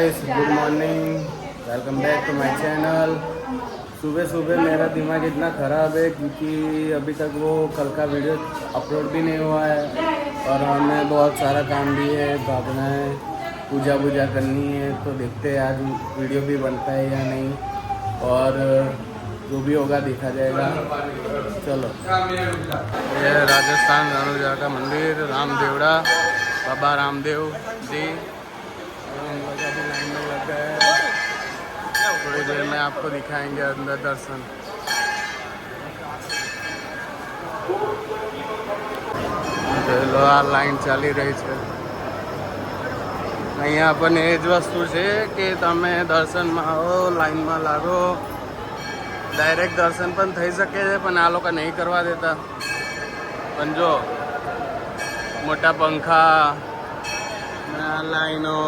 Guys, good morning, welcome back to my channel. सुबह सुबह मेरा दिमाग इतना ख़राब है क्योंकि अभी तक वो कल का वीडियो अपलोड भी नहीं हुआ है और हमें बहुत सारा काम भी है, भागना है, पूजा वूजा करनी है। तो देखते हैं आज वीडियो भी बनता है या नहीं, और जो भी होगा देखा जाएगा। चलो, ये राजस्थान रणुजा का मंदिर, रामदेवड़ा, बाबा रामदेव जी। हम लोग अभी लाइन में लग गए हैं, थोड़ी देर में आपको दिखाएंगे अंदर दर्शन। चलो, आ लाइन ચાલી રહી છે। અહીંયા પણ એ જ વસ્તુ છે કે તમે દર્શનમાં આવો, લાઈનમાં લાગો, ડાયરેક્ટ દર્શન પણ થઈ શકે છે, પણ આ લોકો નહીં કરવા દેતા। પણ જો મોટા પંખા, લાઈનો,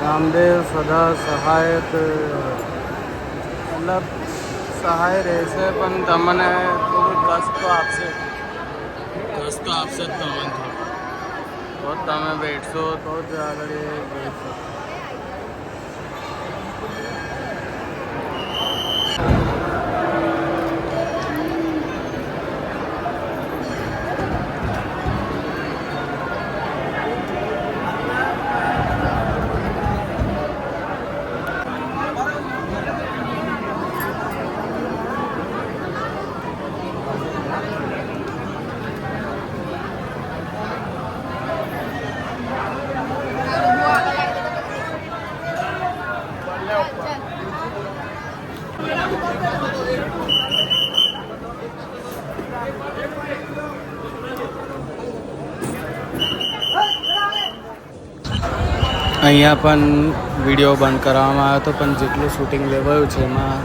રામદેવ સદા સહાયક, મતલબ સહાય રહેશે, પણ તમને થોડું કષ્ટ તો આપશે, કષ્ટ તો આપશે જ તમને। તો તમે બેઠશો તો જ આગળ એ બેઠશો। અહીંયા પણ વિડીયો બંધ કરવામાં આવ્યો હતો, પણ જેટલું શૂટિંગ લેવાયું છે એમાં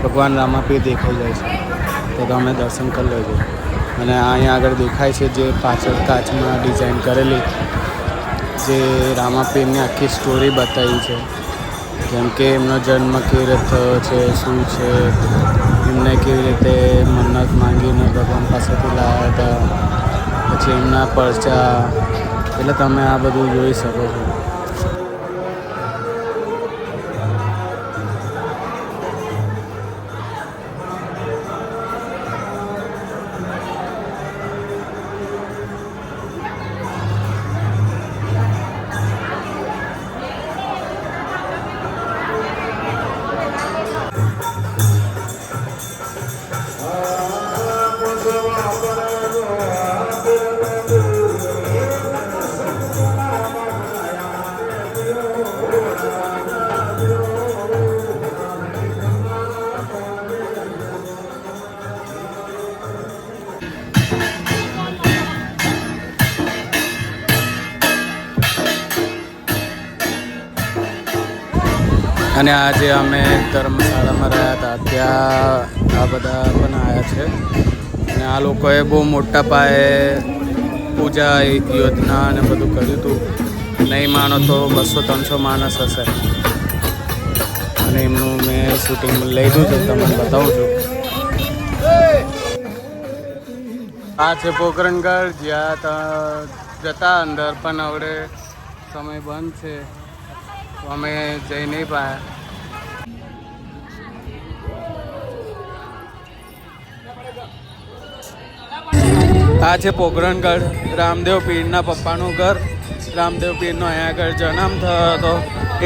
ભગવાન રામાપીર દેખાઈ જાય છે, તો તમે દર્શન કરી લેજો। અને અહીંયા આગળ દેખાય છે જે પાછળ કાચમાં ડિઝાઇન કરેલી, જે રામાપીરની આખી સ્ટોરી બતાવી છે, જેમ કે એમનો જન્મ કેવી રીતે થયો છે, શું છે, એમને કેવી રીતે મન્નત માંગીને ભગવાન પાસેથી લાવ્યા હતા, પછી એમના પરચા, એટલે તમે આ બધું જોઈ શકો છો। અને આજે અમે ધર્મશાળામાં રહ્યા હતા, ત્યાં આ બધા પણ આવ્યા છે, અને આ લોકોએ બહુ મોટા પાયે પૂજા યોજના અને બધું કર્યું હતું। નહીં માનો તો 200-300 માણસ હશે, અને એમનું મેં શૂટિંગ લીધું છે, તમને બતાવું છું। આ છે પોકરણગઢ, જ્યાં જતા અંદર, પણ હવે સમય બંધ છે તો અમે જઈ નહીં પાયા। આ છે પોકરણગઢ, રામદેવ પીરના પપ્પાનું ઘર। રામદેવ પીરનો અહીંયા આગળ જન્મ થયો હતો,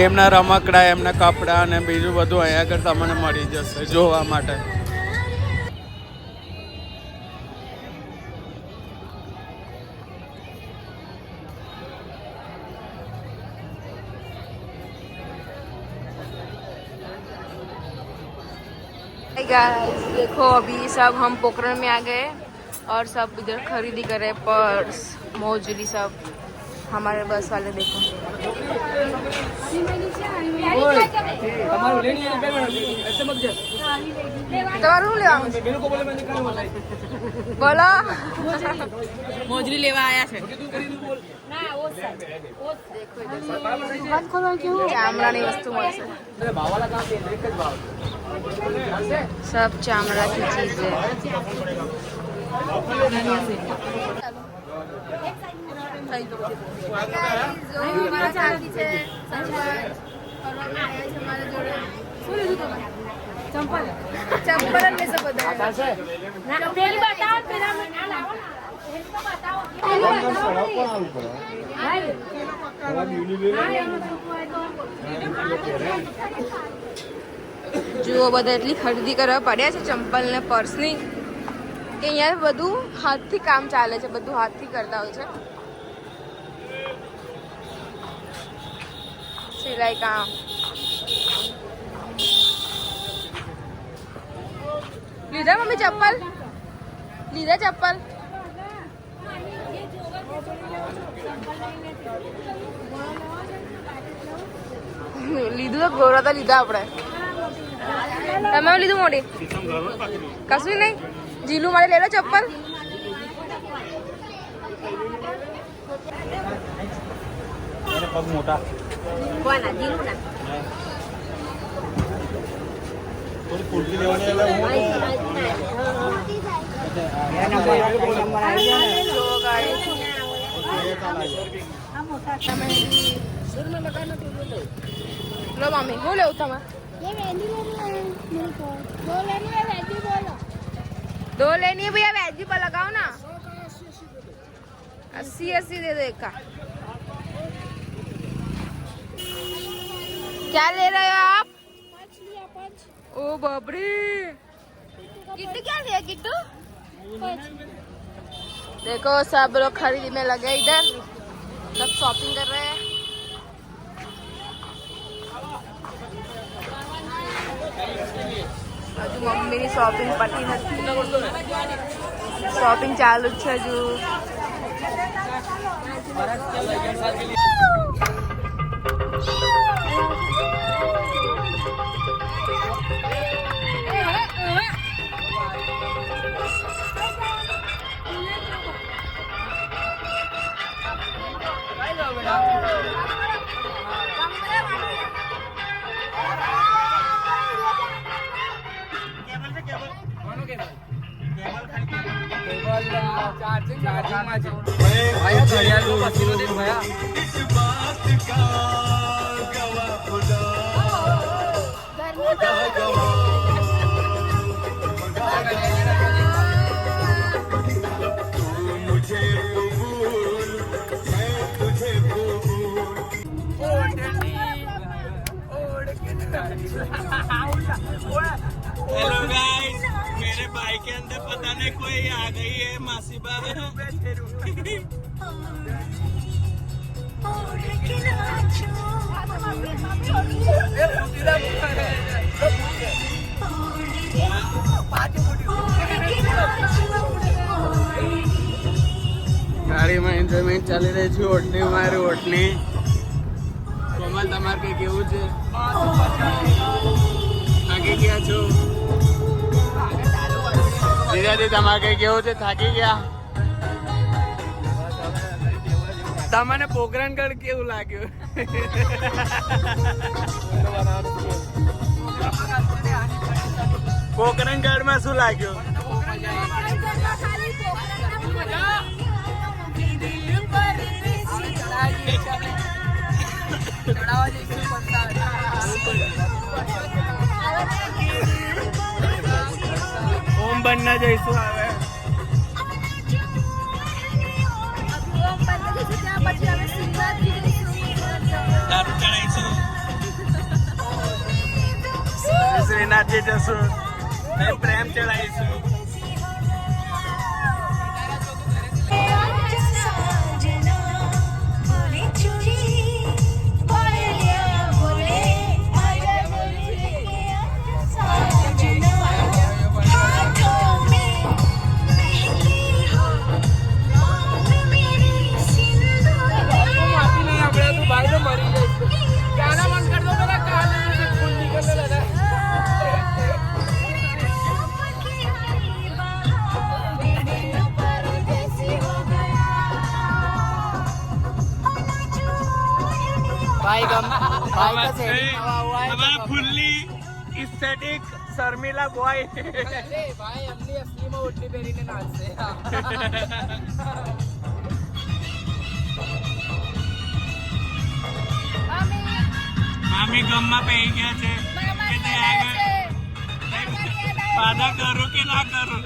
એમના રમકડા, એમના કપડાં અને બીજું બધું અહીંયા આગળ તમને મળી જશે જોવા માટે। गाइस देखो, अभी सब हम पोखरण में आ गए और सब इधर खरीदी करे, पर्स, मोजरी, सब हमारे बस वाले देखो। તમારું શું લેવાનું છે? બોલો. મોજરી લેવા આયા છે. ચામડાની વસ્તુ મળશે. सब चामड़ा की चीज है. चंपल में से જુઓ બધા એટલી ખરીદી કરવા પડ્યા છે ચંપલ ને પર્સની કે અહીંયા બધું હાથથી કામ ચાલે છે, બધું હાથથી કરતા હોય છે. સિલાઈ કામ. લીધા મમ્મી ચપ્પલ? લીધા ચપ્પલ? લીધું તો ગોરા તો લીધા આપણે. તમે લીધું મોટી? કશું નહીં. જીલું મારે લઈ લો ચપ્પલ. પગ મોટા કોના? જીલું ના. થોડી કુર્તી લેવાની લો મમ્મી હું લેવું તમે? दो लेनी है भैया. वैजी पर लगाओ ना. 80 दे दो एक का. क्या ले रहे हो आप? ओ बाबरे. किट्टू क्या लिया? किट्टू देखो सब लोग खरीदी में लगे इधर, सब शॉपिंग कर रहे हैं. હજુ મમ્મીની શોપિંગ પતી નથી. શોપિંગ ચાલુ જ છે હજુ. हेलो गाइस, मेरे भाई के अंदर पता नहीं कोई आ गई है मासीबा. ગાડી માં એન્જોયમેન્ટ ચાલી રહી છે. ઓટની મારી ઓટની. કોમલ તમારે કઈ કેવું છે? થાકી ગયા છો? દીદાજી તમારે કઈ કેવું છે? થાકી ગયા? તમને પોકરણગઢ કેવું લાગ્યું? પોકરણગઢ માં શું લાગ્યું? ઓમ બનના જઈશું હવે. શ્રીનાથજી જશું, પ્રેમ ચડાવીશું. ભાઈ તો भाई का सेटिंग नवा हुआ है हमारा फुल्ली एस्थेटिक शर्मिला बॉय भाई हमने असली में उठनी पेरी ने नाच से મામી ગમમાં પહી ગયા છે કે તે આગળ વાદા કરો કે ના કરો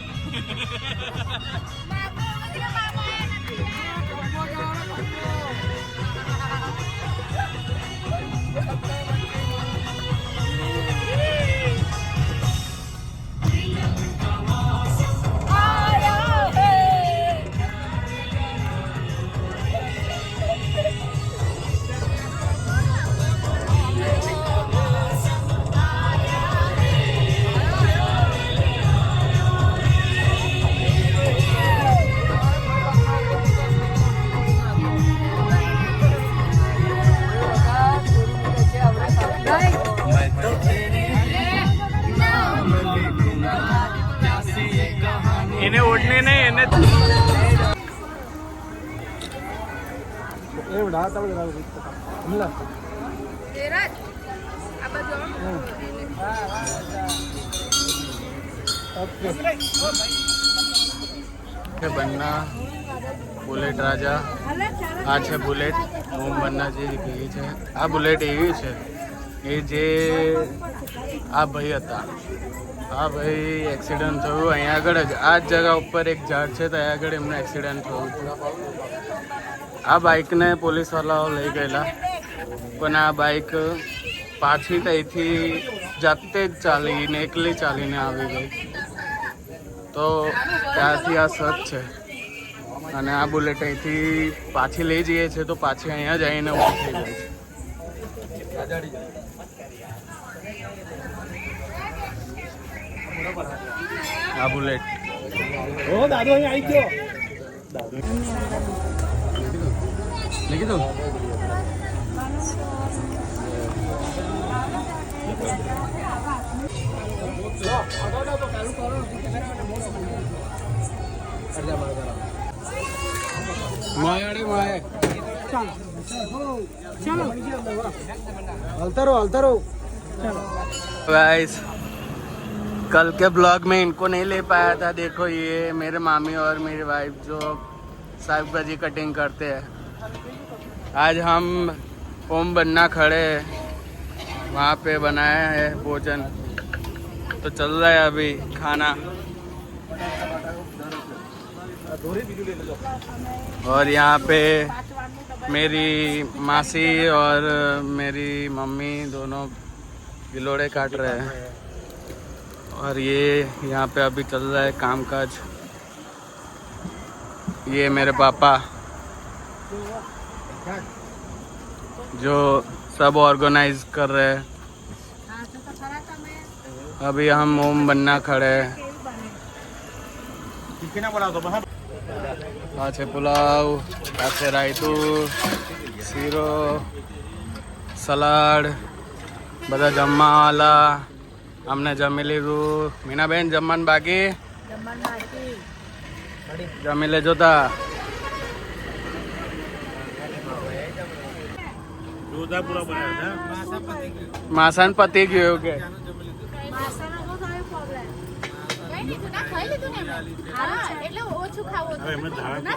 એને ઓઢને નહીં એને બન્ના બુલેટ રાજા આ છે બુલેટ ઓમ બન્નાજી કહે છે આ બુલેટ એવી છે એ જે આ ભાઈ હતા આ ભાઈ એક્સિડન્ટ થયું અહીંયા આગળ જ આ જ જગા ઉપર એક ઝાડ છે ત્યાં આગળ એમનું એક્સિડન્ટ થયું હતું આ બાઇકને પોલીસવાળાઓ લઈ ગયેલા પણ આ બાઇક પાછી ત્યાંથી જાતે જ ચાલીને એકલી ચાલીને આવી ગઈ તો ત્યાંથી આ સચ છે અને આ બુલેટ અહીંથી પાછી લઈ જઈએ છીએ તો પાછી અહીંયા જ આવીને ઊભી થઈ જાય છે આ બુલેટ ઓ દાદો અહીં આવી ગયો લખી દો गाइस कल के ब्लॉग में इनको नहीं ले पाया था देखो ये मेरे मामी और मेरी वाइफ जो साग भाजी कटिंग करते हैं आज हम ओम बन्ना खड़े वहाँ पे बनाया है भोजन तो चल रहा है अभी खाना और यहाँ पे मेरी मासी और मेरी मम्मी दोनों गिलोड़े काट रहे हैं और ये यहाँ पे अभी चल रहा है कामकाज ये मेरे पापा जो सब ऑर्गेनाइज कर रहे हैं अभी हम ओम बन्ना खड़े हैं આ છે પુલાવ આ છે રાયતું શીરો સલાડ બધા જમવાવાળા અમને જમી લીધું મીનાબેન જમવાનું બાકી જમી લેજો તા માસાન પતી ગયું એવું કે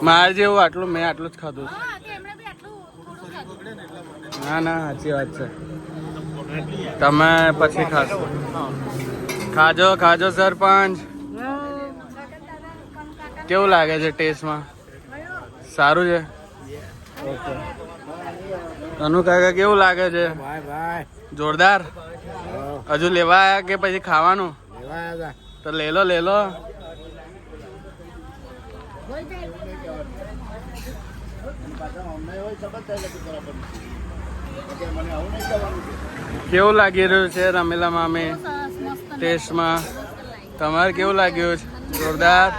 મારે જેવું આટલું મેં આટલું જ ખાધું ના ના સાચી વાત છે તમે પછી ખાશો ખાજો ખાજો સરપંચ કેવું લાગે છે ટેસ્ટમાં સારું છે ઓકે તનુ કાકા કેવું લાગે છે જોરદાર હજુ લેવા આવ્યા કે પછી ખાવાનું તો લે લો કેવું લાગી રહ્યું છે રમીલા મામી ટેસ્ટમાં તમારે કેવું લાગ્યું છે જોરદાર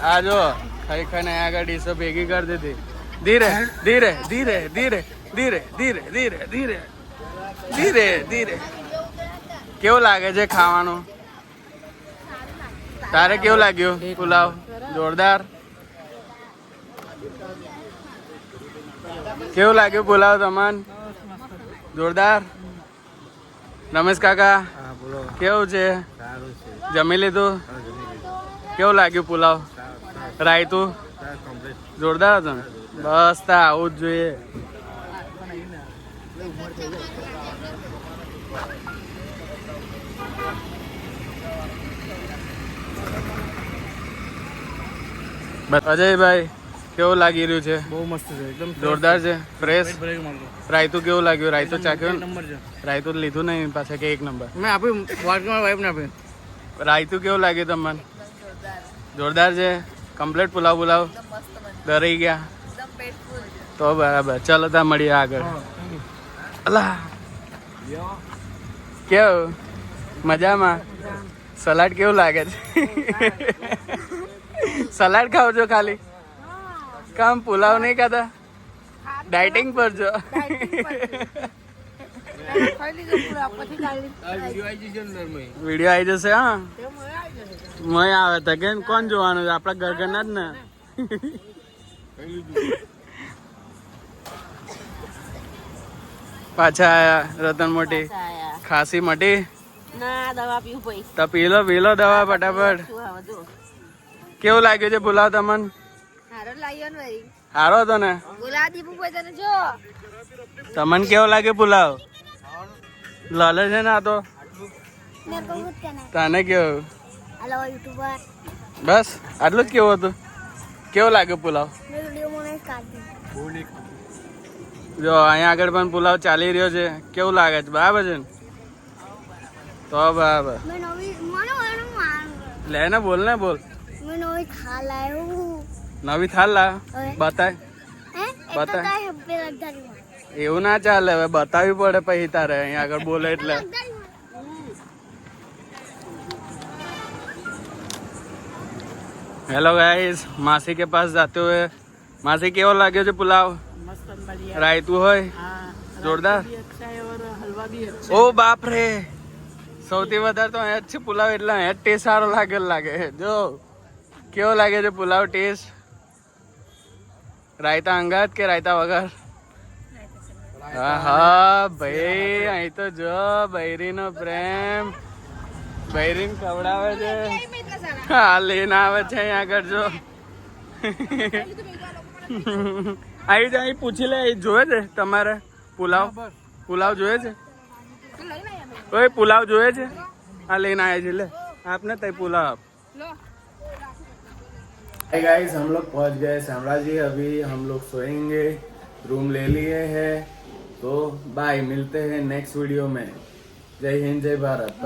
આ જો ખાઈ ખાઈને આગળ ડીશો ભેગી કરી દીધી ધીરે ધીરે ધીરે ધીરે ધીરે ધીરે ધીરે ધીરે ધીરે ધીરે કેવું લાગે છે ખાવાનું તારે કેવું લાગ્યું પુલાવ જોરદાર કેવું લાગ્યું પુલાવ તમને? જોરદાર. રમેશ કાકા કેવું છે? જમી લીધું? કેવું લાગ્યું પુલાવ? રાયતું જોરદાર હતું ને? બસ તા આવું જ જોઈએ. અજયભાઈ કેવું લાગી રહ્યું છે? બહુ મસ્ત છે, એકદમ જોરદાર છે, ફ્રેશ. બ્રેક મારતો રાયતું કેવું લાગ્યું? રાયતું ચાખ્યું? નંબર છે. રાયતું લીધું નહીં પાછા કે એક નંબર? મેં આપ્યું વાટકમાં વાઈફને આપ્યું. રાયતું કેવું લાગ્યું તમને? જોરદાર છે. કમ્પ્લીટ પુલાવ પુલાવ ડરી ગયા તો બરાબર. ચાલો ત્યાં મળીએ આગળ. અલા કેવું? મજામાં? સલાડ કેવું લાગે છે? સલાડ ખાવ છો ખાલી? કામ પુલાવ નહીં ખાતા? ડાયટિંગ પર છો? વિડીયો આવી જશે. હા મય આવે તો કે કોણ જોવાનું છે? આપણા ઘર ઘરના જ ને. પાછા આયા રતન મોટી ખાસી મટી. ના દવા પીવું પઈ તો પી લો દવા ફટાફટ. કેવું લાગ્યું છે પુલાવ તમને? હારો લાગ્યો ને ભાઈ સારો હતો ને? બોલા દીપુ ભાઈ તને જો તમને કેવો લાગે પુલાવ? લાલે છે ને આ તો? મેં કહું કે ના તને કેવું? હેલો યુટ્યુબર બસ આટલું જ કેવું હતું? કેવું લાગે પુલાવ? મેં વિડિયો મને કાઢી જો અહીંયા આગળ પણ પુલાવ ચાલી રહ્યો છે. કેવું લાગે છે? બરાબર છે ને? તો બરાબર. મેં નવી મને માર લે ને બોલ ને બોલ. મેં નવી ખા લાયો નવી થાલ લા બતાય. હે બતા. એક કાય હબ્બે લગદારી એવું ના ચાલે, હવે બતાવવી પડે પછી તારે અહીંયા આગળ બોલે એટલે. हेलो गाइस, मासी के पास जाते हुए. मासी केવો લાગ્યો છે પુલાવ? રાયતું હોય જોરદાર. ઓ બાપ રે, સૌથી વધારે તો અહીંયા જ છે પુલાવ, એટલે અહીંયા જ ટેસ્ટ સારો લાગે. જો કેવો લાગે છે પુલાવ ટેસ્ટ? રાયતા અંગાત કે રાયતા વગર? હા ભાઈ, અહીં તો જો બૈરીનો પ્રેમ. બૈરીને ખવડાવે છે. હા લઈને આવે છે અહીંયા આગળ. જો આવી જાય પૂછી લે. જોયે છે તમારે પુલાવ? પુલાવ જોયે છે? ઓય પુલાવ જોયે છે? આ લઈને आए છે. લે आपने तय पुलाव आप. Hey guys, हम लोग पहुंच गए शामला जी. अभी हम लोग सोएंगे. रूम ले लिए हैं. तो बाय, मिलते हैं नेक्स्ट वीडियो में. जय हिंद, जय भारत.